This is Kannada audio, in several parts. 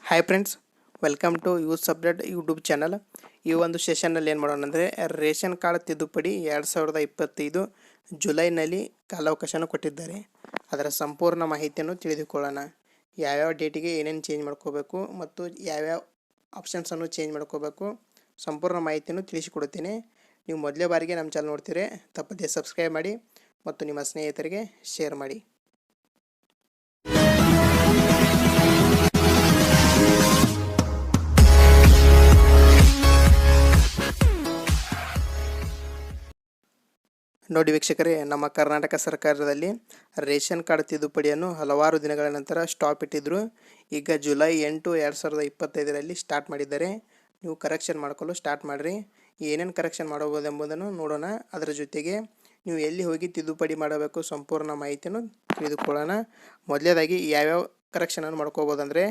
Hi friends, welcome to use subject YouTube channel. ಈ ಒಂದು ಸೆಷನ್ನಲ್ಲಿ ಏನು ಮಾಡೋಣ ಅಂದರೆ ರೇಷನ್ ಕಾರ್ಡ್ ತಿದ್ದುಪಡಿ 2025 ಜುಲೈನಲ್ಲಿ ಕಾಲಾವಕಾಶನ ಕೊಟ್ಟಿದ್ದಾರೆ. ಅದರ ಸಂಪೂರ್ಣ ಮಾಹಿತಿಯನ್ನು ತಿಳಿದುಕೊಳ್ಳೋಣ. ಯಾವ್ಯಾವ ಡೇಟಿಗೆ ಏನೇನು ಚೇಂಜ್ ಮಾಡ್ಕೋಬೇಕು ಮತ್ತು ಯಾವ್ಯಾವ ಆಪ್ಷನ್ಸನ್ನು ಚೇಂಜ್ ಮಾಡ್ಕೋಬೇಕು ಸಂಪೂರ್ಣ ಮಾಹಿತಿಯನ್ನು ತಿಳಿಸಿಕೊಡುತ್ತೇನೆ. ನೀವು ಮೊದಲೇ ಬಾರಿಗೆ ನಮ್ಮ ಚಾನಲ್ ನೋಡ್ತೀರಿ, ತಪ್ಪದೇ ಸಬ್ಸ್ಕ್ರೈಬ್ ಮಾಡಿ ಮತ್ತು ನಿಮ್ಮ ಸ್ನೇಹಿತರಿಗೆ ಶೇರ್ ಮಾಡಿ. ನೋಡಿ ವೀಕ್ಷಕರೇ, ನಮ್ಮ ಕರ್ನಾಟಕ ಸರ್ಕಾರದಲ್ಲಿ ರೇಷನ್ ಕಾರ್ಡ್ ತಿದ್ದುಪಡಿಯನ್ನು ಹಲವಾರು ದಿನಗಳ ನಂತರ ಸ್ಟಾಪ್ ಇಟ್ಟಿದ್ದರು. ಈಗ ಜುಲೈ 8, 2025ರಲ್ಲಿ ಸ್ಟಾರ್ಟ್ ಮಾಡಿದ್ದಾರೆ. ನೀವು ಕರೆಕ್ಷನ್ ಮಾಡ್ಕೊಳ್ಳಲು ಸ್ಟಾರ್ಟ್ ಮಾಡಿರಿ. ಏನೇನು ಕರೆಕ್ಷನ್ ಮಾಡಬಹುದೆಂಬುದನ್ನು ನೋಡೋಣ. ಅದರ ಜೊತೆಗೆ ನೀವು ಎಲ್ಲಿ ಹೋಗಿ ತಿದ್ದುಪಡಿ ಮಾಡಬೇಕು ಸಂಪೂರ್ಣ ಮಾಹಿತಿಯನ್ನು ತಿಳಿದುಕೊಳ್ಳೋಣ. ಮೊದಲನೇದಾಗಿ ಯಾವ್ಯಾವ ಕರೆಕ್ಷನನ್ನು ಮಾಡ್ಕೋಬೋದಂದರೆ,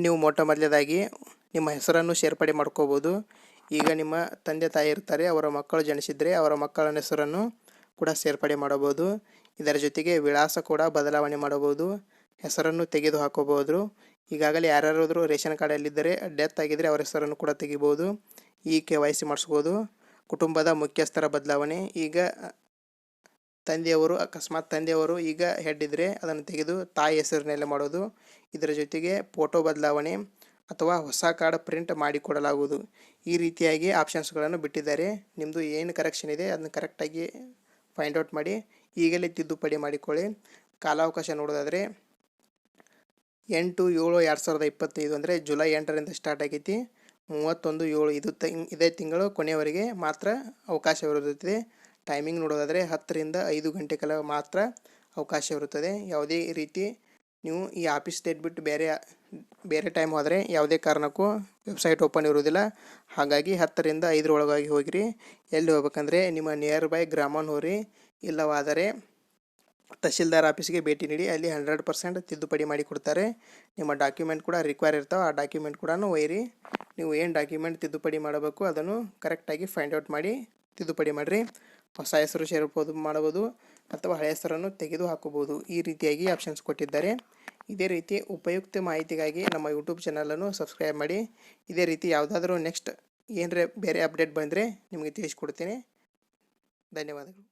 ನೀವು ಮೊದಲನೇದಾಗಿ ನಿಮ್ಮ ಹೆಸರನ್ನು ಸೇರ್ಪಡೆ ಮಾಡ್ಕೋಬೋದು. ಈಗ ನಿಮ್ಮ ತಂದೆ ತಾಯಿ ಇರ್ತಾರೆ, ಅವರ ಮಕ್ಕಳು ಜನಿಸಿದರೆ ಅವರ ಮಕ್ಕಳ ಹೆಸರನ್ನು ಕೂಡ ಸೇರ್ಪಡೆ ಮಾಡಬಹುದು. ಇದರ ಜೊತೆಗೆ ವಿಳಾಸ ಕೂಡ ಬದಲಾವಣೆ ಮಾಡಬಹುದು, ಹೆಸರನ್ನು ತೆಗೆದು ಹಾಕೋಬಹುದು. ಈಗಾಗಲೇ ಯಾರ್ಯಾರಾದರೂ ರೇಷನ್ ಕಾರ್ಡಲ್ಲಿದ್ದರೆ ಡೆತ್ ಆಗಿದ್ದರೆ ಅವರ ಹೆಸರನ್ನು ಕೂಡ ತೆಗಿಬೋದು. KYC ಮಾಡಿಸ್ಬೋದು. ಕುಟುಂಬದ ಮುಖ್ಯಸ್ಥರ ಬದಲಾವಣೆ, ಈಗ ಅಕಸ್ಮಾತ್ ತಂದೆಯವರು ಈಗ ಹೆಡ್ ಇದ್ದರೆ ಅದನ್ನು ತೆಗೆದು ತಾಯಿ ಹೆಸರಿನಲ್ಲೇ ಮಾಡೋದು. ಇದರ ಜೊತೆಗೆ ಫೋಟೋ ಬದಲಾವಣೆ ಅಥವಾ ಹೊಸ ಕಾರ್ಡ್ ಪ್ರಿಂಟ್ ಮಾಡಿಕೊಡಲಾಗುವುದು. ಈ ರೀತಿಯಾಗಿ ಆಪ್ಷನ್ಸ್ಗಳನ್ನು ಬಿಟ್ಟಿದ್ದಾರೆ. ನಿಮ್ಮದು ಏನು ಕರೆಕ್ಷನ್ ಇದೆ ಅದನ್ನು ಕರೆಕ್ಟಾಗಿ ಫೈಂಡ್ ಔಟ್ ಮಾಡಿ ಈಗಲೇ ತಿದ್ದುಪಡಿ ಮಾಡಿಕೊಳ್ಳಿ. ಕಾಲಾವಕಾಶ ನೋಡೋದಾದರೆ 8/7/2025 ಅಂದರೆ ಜುಲೈ 8ರಿಂದ ಸ್ಟಾರ್ಟ್ ಆಗೈತಿ. 31/7 ಇದೇ ತಿಂಗಳು ಕೊನೆಯವರೆಗೆ ಮಾತ್ರ ಅವಕಾಶವಿರುತ್ತದೆ. ಟೈಮಿಂಗ್ ನೋಡೋದಾದರೆ 10ರಿಂದ 5 ಗಂಟೆ ಕಾಲ ಮಾತ್ರ ಅವಕಾಶವಿರುತ್ತದೆ. ಯಾವುದೇ ರೀತಿ ನೀವು ಈ ಆಫೀಸ್ ಡೇಟ್ ಬಿಟ್ಟು ಬೇರೆ ಟೈಮ್ ಹೋದರೆ ಯಾವುದೇ ಕಾರಣಕ್ಕೂ ವೆಬ್ಸೈಟ್ ಓಪನ್ ಇರೋದಿಲ್ಲ. ಹಾಗಾಗಿ 10ರಿಂದ 5 ಒಳಗಾಗಿ ಹೋಗಿರಿ. ಎಲ್ಲಿ ಹೋಗ್ಬೇಕಂದ್ರೆ ನಿಮ್ಮ ನಿಯರ್ ಬೈ ಗ್ರಾಮನ್ ಹೋಗ್ರಿ, ಇಲ್ಲವಾದರೆ ತಹಶೀಲ್ದಾರ್ ಆಫೀಸ್ಗೆ ಭೇಟಿ ನೀಡಿ. ಅಲ್ಲಿ 100% ತಿದ್ದುಪಡಿ ಮಾಡಿ ಕೊಡ್ತಾರೆ. ನಿಮ್ಮ ಡಾಕ್ಯುಮೆಂಟ್ ಕೂಡ ರಿಕ್ವೈರ್ ಇರ್ತಾವೆ, ಆ ಡಾಕ್ಯುಮೆಂಟ್ ಕೂಡ ಒಯ್ಯಿರಿ. ನೀವು ಏನು ಡಾಕ್ಯುಮೆಂಟ್ ತಿದ್ದುಪಡಿ ಮಾಡಬೇಕು ಅದನ್ನು ಕರೆಕ್ಟಾಗಿ ಫೈಂಡ್ ಔಟ್ ಮಾಡಿ ತಿದ್ದುಪಡಿ ಮಾಡಿರಿ. ಹೊಸ ಹೆಸರು ಮಾಡಬಹುದು ಅಥವಾ ಹಳೆಯ ಹೆಸರನ್ನು ತೆಗೆದು ಹಾಕೋಬಹುದು. ಈ ರೀತಿಯಾಗಿ ಆಪ್ಷನ್ಸ್ ಕೊಟ್ಟಿದ್ದಾರೆ. ಇದೇ ರೀತಿ ಉಪಯುಕ್ತ ಮಾಹಿತಿಗಾಗಿ ನಮ್ಮ ಯೂಟ್ಯೂಬ್ ಚಾನಲನ್ನು ಸಬ್ಸ್ಕ್ರೈಬ್ ಮಾಡಿ. ಇದೇ ರೀತಿ ಯಾವುದಾದ್ರೂ ನೆಕ್ಸ್ಟ್ ಬೇರೆ ಅಪ್ಡೇಟ್ ಬಂದರೆ ನಿಮಗೆ ತಿಳಿಸ್ಕೊಡ್ತೀನಿ. ಧನ್ಯವಾದಗಳು.